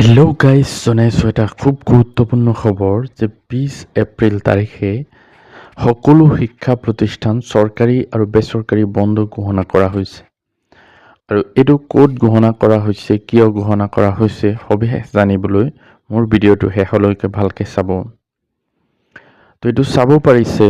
Hello guys, জনাইছোঁ এটা খুব গুৰুত্বপূৰ্ণ খবৰ যে 20 এপ্ৰিল তাৰিখে সকলো শিক্ষা প্ৰতিষ্ঠান চৰকাৰী আৰু বেচৰকাৰী বন্ধ ঘোষণা কৰা হৈছে। আৰু এইটো ক'ত ঘোষণা কৰা হৈছে, কিয় ঘোষণা কৰা হৈছে সবিশেষ জানিবলৈ মোৰ ভিডিঅ'টো শেষলৈকে ভালকৈ চাব। তো এইটো চাব পাৰিছে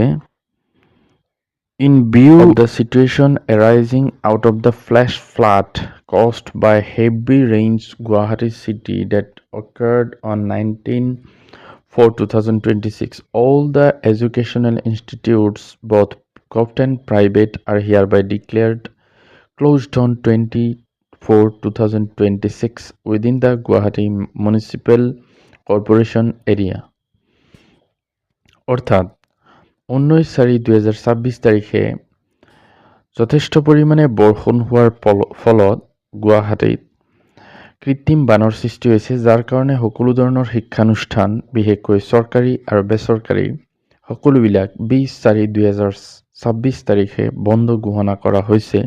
In view of the situation arising out of the flash flood caused by heavy rains Guwahati city that occurred on 19/4/2026, all the educational institutes, both government and private, are hereby declared closed on 20/4/2026 within the Guwahati Municipal Corporation area. অর্থাৎ 19/4/2026 তাৰিখে যথেষ্ট পৰিমাণে বৰষুণ হোৱাৰ ফলত গুৱাহাটীত কৃত্ৰিম বানৰ সৃষ্টি হৈছে, যাৰ কাৰণে সকলো ধৰণৰ শিক্ষানুষ্ঠান বিশেষকৈ চৰকাৰী আৰু বেচৰকাৰী সকলোবিলাক 20/4/2026 তাৰিখে বন্ধ ঘোষণা কৰা হৈছে,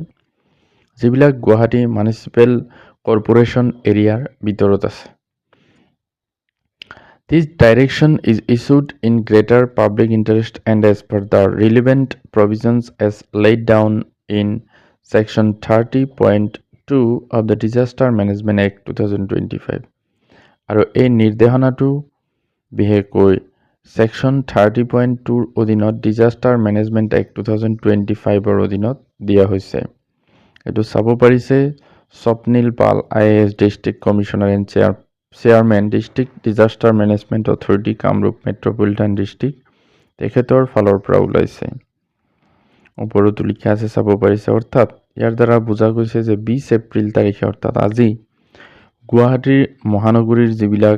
যিবিলাক গুৱাহাটী মিউনিচিপেল কৰ্পোৰেশ্যন এৰিয়াৰ ভিতৰত আছে। This direction is issued in greater public interest and as per the relevant provisions as laid down in Section 30.2 of the Disaster Management Act 2025. আৰু এই নিৰ্দেশনাটো বিশেষকৈ Section 30.2 অধীনত ডিজাষ্টাৰ মেনেজমেণ্ট এক্ট 2025 অধীনত দিয়া হৈছে। এইটো চাব পাৰিছে স্বপ্নীল পাল IAS district commissioner and chairman district disaster management authority Kamrup metropolitan district, তেখেতৰ ফালৰ পৰা ওলাইছে। ওপৰতো লিখা আছে, চাব পাৰিছে। অৰ্থাৎ ইয়াৰ দ্বাৰা বুজা গৈছে যে 20 এপ্ৰিল তাৰিখে অৰ্থাৎ আজি গুৱাহাটীৰ মহানগৰীৰ যিবিলাক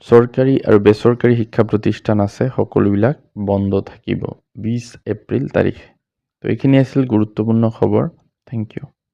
চৰকাৰী আৰু বেচৰকাৰী শিক্ষা প্ৰতিষ্ঠান আছে সকলোবিলাক বন্ধ থাকিব 20 এপ্ৰিল তাৰিখে। তো এইখিনি আছিল গুৰুত্বপূৰ্ণ খবৰ। Thank U.